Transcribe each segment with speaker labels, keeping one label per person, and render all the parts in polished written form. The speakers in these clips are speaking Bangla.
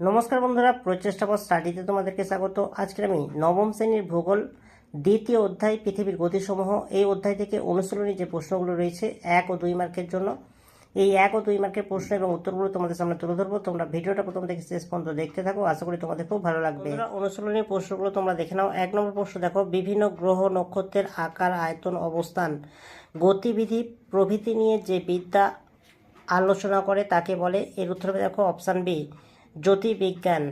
Speaker 1: নমস্কার বন্ধুরা, প্রচেষ্টা ফর স্টাডিতে তোমাদেরকে স্বাগত। আজকে আমি নবম শ্রেণীর ভূগোল দ্বিতীয় অধ্যায় পৃথিবীর গতিসমূহ এই অধ্যায় থেকে অনুশীলনী যে প্রশ্নগুলো রয়েছে 1 ও 2 মার্কের জন্য, এই 1 ও 2 মার্কের প্রশ্ন এবং উত্তরগুলো তোমাদের সামনে তুলে ধরবো। তোমরা ভিডিওটা প্রথম থেকে শেষ পর্যন্ত দেখতে থাকো, আশা করি তোমাদের খুব ভালো লাগবে। অনুশীলনীর প্রশ্নগুলো তোমরা দেখে নাও। 1 নম্বর প্রশ্ন দেখো, বিভিন্ন গ্রহ নক্ষত্রের আকার, আয়তন, অবস্থান, গতিবিধি প্রভৃতি নিয়ে যে বিদ্যা আলোচনা করে তাকে বলে। এর উত্তর দেখো অপশান বি, জ্যোতির্বিজ্ঞান।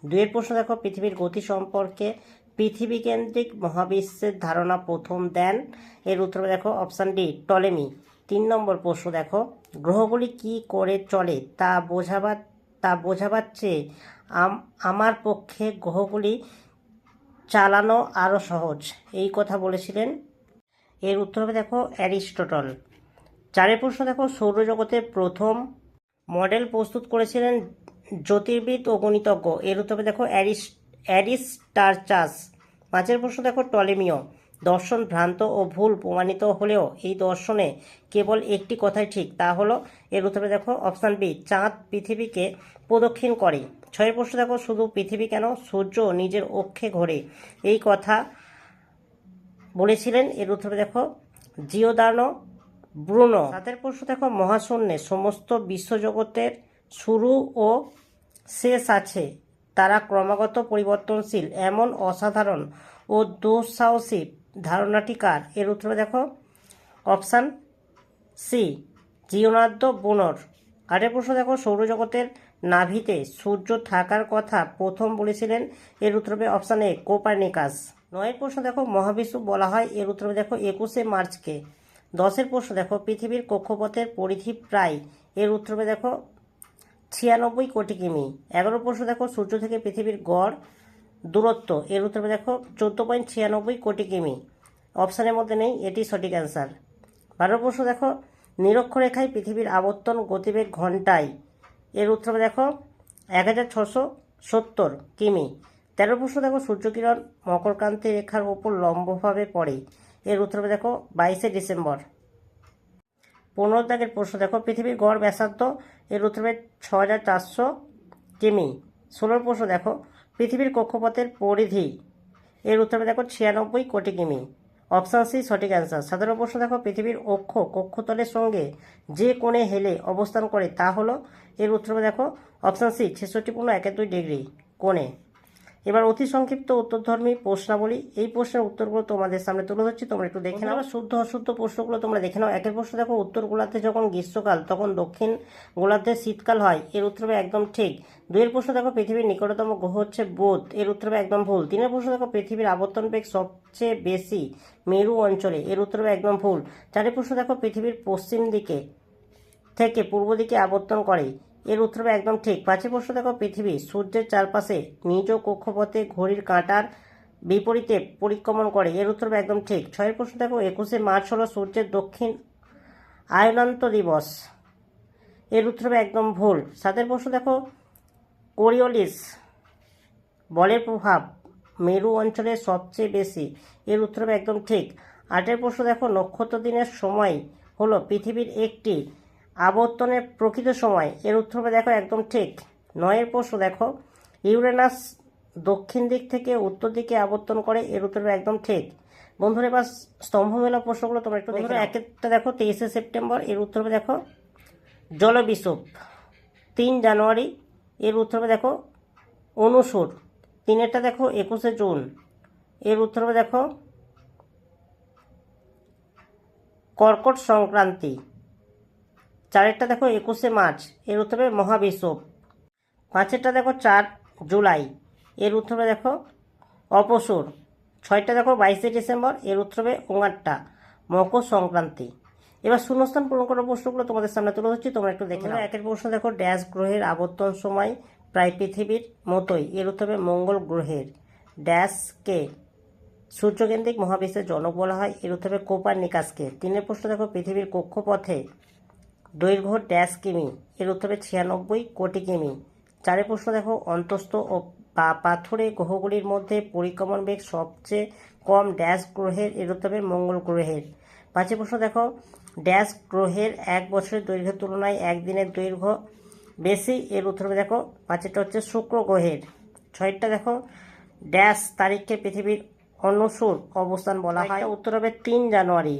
Speaker 1: 2 প্রশ্ন দেখো, পৃথিবীর গতি সম্পর্কে পৃথিবীকেন্দ্রিক মহাবিশ্বের ধারণা প্রথম দেন। এর উত্তর দেখো অপশান ডি, টলেমি। 3 নম্বর প্রশ্ন দেখো, গ্রহগুলি কি করে চলে তা বোঝাবার চেয়ে আমার পক্ষে গ্রহগুলি চালানো আরও সহজ, এই কথা বলেছিলেন। এর উত্তর হবে দেখো অ্যারিস্টটল। 4 প্রশ্ন দেখো, সৌরজগতের প্রথম মডেল প্রস্তুত করেছিলেন জ্যোতির্বিদ ও গণিতজ্ঞ। এর উত্তর দেখো অ্যারিস্টার্চাস। 5 প্রশ্ন দেখো, টলেমীয় দর্শন ভ্রান্ত ও ভুল প্রমাণিত হলেও এই দর্শনে কেবল একটি কথাই ঠিক, তা হলো। এর উত্তরে দেখো অপশান বি, চাঁদ পৃথিবীকে প্রদক্ষিণ করে। 6 প্রশ্ন দেখো, শুধু পৃথিবী কেন, সূর্য নিজের অক্ষে ঘোরে, এই কথা বলেছিলেন। এর উত্তরে দেখো জিওদার্নো ব্রুনো। 7 প্রশ্ন দেখো, মহাশূন্যে সমস্ত বিশ্বজগতের শুরু ও শেষ আছে, তারা ক্রমাগত পরিবর্তনশীল, এমন অসাধারণ ও দুঃসাহসী ধারণাটি কার? এর উত্তর দেখো অপশান সি, লিওনার্দো বোনর। 8 প্রশ্ন দেখো, সৌরজগতের নাভিতে সূর্য থাকার কথা প্রথম বলেছিলেন। এর উত্তর হবে অপশান এ, কোপার্নিকাস। 9 প্রশ্ন দেখো, মহাবিশ্ব বলা হয়। এর উত্তর দেখো 21শে মার্চকে। 10 প্রশ্ন দেখো, পৃথিবীর কক্ষপথের পরিধি প্রায়। এর উত্তর দেখো 96 কোটি কিমি। 11 প্রশ্ন দেখো, সূর্য থেকে পৃথিবীর গড় দূরত্ব। এর উত্তর দেখো 14.96 কোটি কিমি। অপশানের মধ্যে নেই, এটি সঠিক অ্যান্সার। 12 প্রশ্ন দেখো, নিরক্ষরেখায় পৃথিবীর আবর্তন গতিবেগ ঘন্টায়। এর উত্তর দেখো 1670 কিমি। 13 প্রশ্ন দেখো, সূর্যকিরণ মকরক্রান্তি রেখার ওপর লম্বভাবে পড়ে। এর উত্তর দেখো 22শে ডিসেম্বর। 15 প্রশ্ন দেখো, পৃথিবীর গড় ব্যাসার্ধ। এর উত্তর 6400 কিমি। 16 প্রশ্ন দেখো, পৃথিবীর কক্ষপথের পরিধি। এর উত্তর দেখো 96 কোটি কিমি। অপশান সি সঠিক অ্যান্সার। 17 প্রশ্ন দেখো, পৃথিবীর অক্ষ কক্ষতলের সঙ্গে যে কোণে হেলে অবস্থান করে তা হলো। এর উত্তর দেখো অপশান সি, 66.12 ডিগ্রি কোণে। এবার অতি সংক্ষিপ্ত উত্তরধর্মী প্রশ্নাবলী, এই প্রশ্নের উত্তরগুলো তোমাদের সামনে তুলে ধরছি, তোমরা একটু দেখে নাও। শুদ্ধ অশুদ্ধ প্রশ্নগুলো তোমরা দেখে নাও। 1 প্রশ্ন দেখো, উত্তর গোলার্ধে যখন গ্রীষ্মকাল তখন দক্ষিণ গোলার্ধে শীতকাল হয়। এর উত্তর হবে একদম ঠিক। 2 প্রশ্ন দেখো, পৃথিবীর নিকটতম গ্রহ হচ্ছে বুধ। এর উত্তর হবে একদম ভুল। 3 প্রশ্ন দেখো, পৃথিবীর আবর্তন বেগ সবচেয়ে বেশি মেরু অঞ্চলে। এর উত্তর হবে একদম ভুল। 4 প্রশ্ন দেখো, পৃথিবীর পশ্চিম দিকে থেকে পূর্ব দিকে আবর্তন করে। এর উত্তর হবে একদম ঠিক। 5 প্রশ্ন দেখো, পৃথিবী সূর্যের চারপাশে নিজ কক্ষপথে ঘড়ির কাঁটার বিপরীতে পরিক্রমণ করে। এর উত্তর হবে একদম ঠিক। 6 প্রশ্ন দেখো, 21শে মার্চ হলো সূর্যের দক্ষিণ আয়নান্ত দিবস। এর উত্তর হবে একদম ভুল। 7 প্রশ্ন দেখো, কোরিওলিস বলের প্রভাব মেরু অঞ্চলে সবচেয়ে বেশি। এর উত্তর হবে একদম ঠিক। 8 প্রশ্ন দেখো, নক্ষত্র দিনের সময় হলো পৃথিবীর একটি আবর্তনের প্রকৃত সময়। এর উত্তর হবে দেখো একদম ঠিক। 9 প্রশ্ন দেখো, ইউরেনাস দক্ষিণ দিক থেকে উত্তর দিকে আবর্তন করে। এর উত্তর হবে একদম ঠিক। বন্ধুরা, এবার স্তম্ভমেলা প্রশ্নগুলো তোমরা একটু দেখো। একটা দেখো 23শে সেপ্টেম্বর। এর উত্তর হবে দেখো জলবিষুব। 3 জানুয়ারি। এর উত্তর হবে দেখো অনুসুর। 3 দেখো 21শে জুন। এর উত্তর হবে দেখো কর্কট সংক্রান্তি। 4 দেখো 21শে মার্চ। এর উত্তর হবে মহাবিষুব। 5 দেখো 4 জুলাই। এর উত্তর হবে দেখো অপসুর। 6 দেখো 22শে ডিসেম্বর। এর উত্তর হবে ওঙাট্টা, মকর সংক্রান্তি। এবার শূন্যস্থান পূরণ করার প্রশ্নগুলো তোমাদের সামনে তুলে ধরছি, তোমরা একটু দেখে নাও। 1 প্রশ্ন দেখো, ড্যাশ গ্রহের আবর্তন সময় প্রায় পৃথিবীর মতোই। এর উত্তর হবে মঙ্গল গ্রহের। ড্যাশকে সূর্যকেন্দ্রিক মহাবিশ্বের জনক বলা হয়। এর উত্তর হবে কোপার্নিকাসকে। 3 প্রশ্ন দেখো, পৃথিবীর কক্ষপথে দৈর্ঘ্য ড্যাশ কিমি। এর উত্তর হবে 96 কোটি কিমি। 4 প্রশ্ন দেখো, অন্তস্থ ও পাথুরে গ্রহগুলির মধ্যে পরিক্রমণ বেগ সবচেয়ে কম ড্যাশ গ্রহের। এর উত্তর হবে মঙ্গল গ্রহের। 5 প্রশ্ন দেখো, ড্যাশ গ্রহের 1 বছরের দৈর্ঘ্যের তুলনায় 1 দিনের দৈর্ঘ্য বেশি? এর উত্তর হবে দেখো 5টা হচ্ছে শুক্র গ্রহের। 6টা দেখো ড্যাশ তারিখকে পৃথিবীর অনুসূর অবস্থান বলা হয়, উত্তর হবে 3 জানুয়ারি।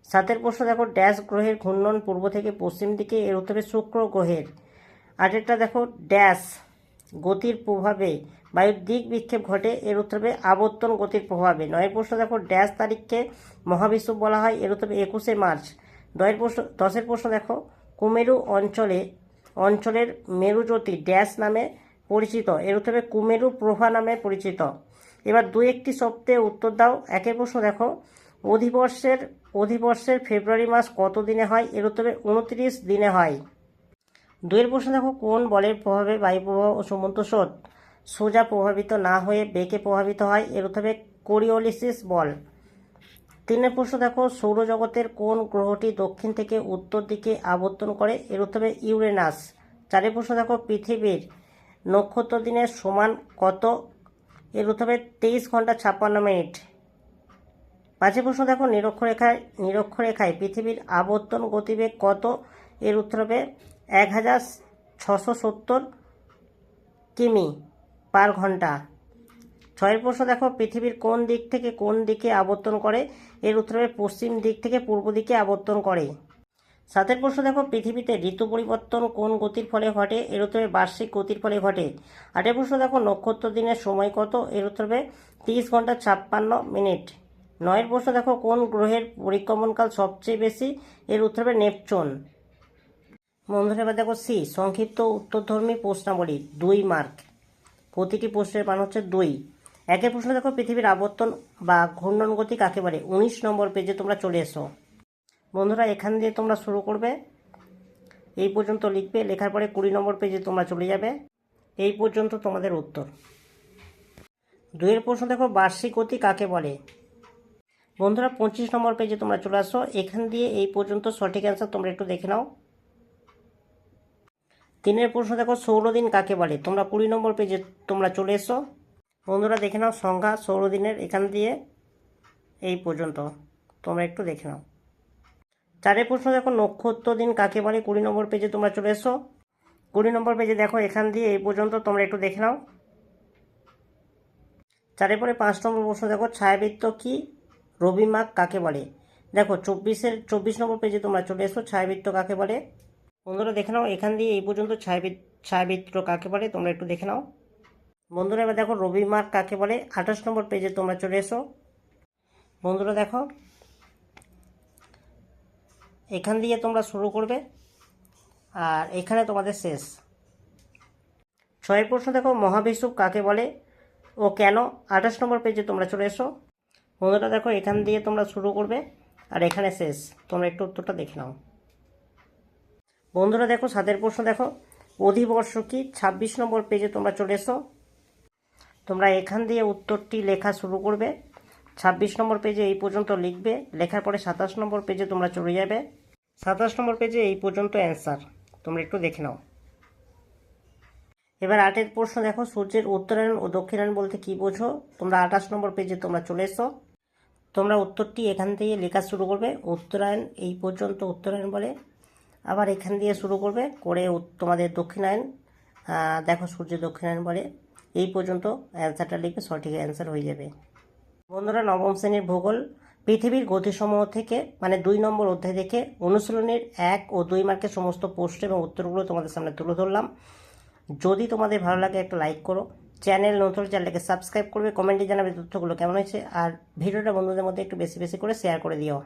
Speaker 1: 7 প্রশ্ন দেখো ড্যাশ গ্রহের ঘূর্ণন পূর্ব থেকে পশ্চিম দিকে, এর উত্তর হবে শুক্র গ্রহের। 8টা দেখো ড্যাশ গতির প্রভাবে বায়ুর দিক বিক্ষেপ ঘটে, এর উত্তর হবে আবর্তন গতির প্রভাবে। 9 প্রশ্ন দেখো ড্যাশ তারিখকে মহাবিষুব বলা হয়, এর উত্তর হবে 21শে মার্চ। 10 প্রশ্ন দেখো কুমেরু অঞ্চলের মেরুজ্যোতি ড্যাশ নামে পরিচিত, এর উত্তর হবে কুমেরু প্রভা নামে পরিচিত। এবার 2-1টি শব্দে উত্তর দাও। 1 প্রশ্ন দেখো অধিবর্ষের ফেব্রুয়ারি মাস কত দিনে হয়, এর উত্তর হবে 29 দিনে হয়। 2 প্রশ্ন দেখো কোন বলের প্রভাবে বায়ুপ্রবাহ ও সমুদ্র স্রোত সোজা প্রভাবিত না হয়ে বেঁকে প্রভাবিত হয়, এর উত্তর হবে কোরিওলিসিস বল। 3 প্রশ্ন দেখো সৌরজগতের কোন গ্রহটি দক্ষিণ থেকে উত্তর দিকে আবর্তন করে, এর উত্তর হবে ইউরেনাস। 4 প্রশ্ন দেখো পৃথিবীর নক্ষত্র দিনের সমান কত, এর উত্তর হবে 23 ঘন্টা 56 মিনিট। 5 প্রশ্ন দেখো নিরক্ষরেখায় পৃথিবীর আবর্তন গতিবেগ কত, এর উত্তর হবে 1670 কিমি পার ঘন্টা। 6 প্রশ্ন দেখো পৃথিবীর কোন দিক থেকে কোন দিকে আবর্তন করে, এর উত্তর হবে পশ্চিম দিক থেকে পূর্ব দিকে আবর্তন করে। 7 প্রশ্ন দেখো পৃথিবীতে ঋতু পরিবর্তন কোন গতির ফলে ঘটে, এর উত্তর হবে বার্ষিক গতির ফলে ঘটে। 8 প্রশ্ন দেখো নক্ষত্র দিনের সময় কত, এর উত্তর হবে 30 ঘন্টা 56 মিনিট। 9 প্রশ্ন দেখো কোন গ্রহের পরিক্রমণকাল সবচেয়ে বেশি, এর উত্তর হবে নেপচুন। বন্ধুরা এবার দেখো সি সংক্ষিপ্ত উত্তরধর্মী প্রশ্নাবলী 2 মার্ক, প্রতিটি প্রশ্নের মান হচ্ছে 2। 1 প্রশ্ন দেখো পৃথিবীর আবর্তন বা ঘূর্ণন গতি কাকে বলে, 19 নম্বর পেজে তোমরা চলে এসো। বন্ধুরা এখান দিয়ে তোমরা শুরু করবে, এই পর্যন্ত লিখবে, লেখার পরে 20 নম্বর পেজে তোমরা চলে যাবে, এই পর্যন্ত তোমাদের উত্তর। 2 প্রশ্ন দেখো বার্ষিক গতি কাকে বলে। বন্ধুরা 25 নম্বর পেজে তোমরা চলে আসো, এখান দিয়ে এই পর্যন্ত সঠিক অ্যান্সার তোমরা একটু দেখে নাও। 3 প্রশ্ন দেখো সৌরদিন কাকে বলে, তোমরা 20 নম্বর পেজে তোমরা চলে এসো। বন্ধুরা দেখে নাও সংজ্ঞা সৌরদিনের, এখান দিয়ে এই পর্যন্ত তোমরা একটু দেখে নাও। 4 প্রশ্ন দেখো নক্ষত্র দিন কাকে বলে, 20 নম্বর পেজে তোমরা চলে এসো। 20 নম্বর পেজে দেখো এখান দিয়ে এই পর্যন্ত তোমরা একটু দেখে নাও। 4 পরে 5 নম্বর প্রশ্ন দেখো ছায়াবৃত্ত কি, রবিমাক কাকে বলে। দেখো 24 নম্বর পেজে তোমরা চলে এসো, ছায়াবৃত্ত কাকে বলে। বন্ধুরা দেখে নাও এখান দিয়ে এই পর্যন্ত ছায়াবৃত্ত কাকে বলে তোমরা একটু দেখে নাও। বন্ধুরা এবার দেখো রবিমাক কাকে বলে, 28 নম্বর পেজে তোমরা চলে এসো। বন্ধুরা দেখো এখান দিয়ে তোমরা শুরু করবে আর এখানে তোমাদের শেষ। 6 প্রশ্ন দেখো মহাবিষুব কাকে বলে ও কেন, 28 নম্বর পেজে তোমরা চলে এসো। বন্ধুরা দেখো এখান দিয়ে তোমরা শুরু করবে আর এখানে শেষ, তোমরা একটু উত্তরটা দেখে নাও। বন্ধুরা দেখো 7 প্রশ্ন দেখো অধিবর্ষ কি, 26 নম্বর পেজে তোমরা চলে এসো। তোমরা এখান দিয়ে উত্তরটি লেখা শুরু করবে, 26 নম্বর পেজে এই পর্যন্ত লিখবে, লেখার পরে 27 নম্বর পেজে তোমরা চলে যাবে। 27 নম্বর পেজে এই পর্যন্ত অ্যান্সার তোমরা একটু দেখে নাও। এবার 8 প্রশ্ন দেখো সূর্যের উত্তরায়ণ ও দক্ষিণায়ন বলতে কি বোঝো, তোমরা 28 নম্বর পেজে তোমরা চলে এসো। তোমরা উত্তরটি এখান থেকে লেখা শুরু করবে, উত্তরায়ণ এই পর্যন্ত উত্তরায়ণ বলে, আবার এখান দিয়ে শুরু করবে করে তোমাদের দক্ষিণায়ন, দেখো সূর্যের দক্ষিণায়ন বলে, এই পর্যন্ত অ্যান্সারটা লিখবে, সঠিক অ্যান্সার হয়ে যাবে। বন্ধুরা নবম শ্রেণীর ভূগোল পৃথিবীর গতিসমূহ থেকে মানে 2 নম্বর অধ্যায় থেকে অনুশীলনের 1 ও 2 মার্কের সমস্ত প্রশ্ন এবং উত্তরগুলো তোমাদের সামনে তুলে ধরলাম। যদি তোমাদের ভালো লাগে একটা লাইক করো, চ্যানেল নতুন চ্যানেলটাকে সাবস্ক্রাইব করবে, কমেন্টে জানাবে তথ্যগুলো কেমন হয়েছে, আর ভিডিওটা বন্ধুদের মধ্যে একটু বেশি বেশি করে শেয়ার করে দিও।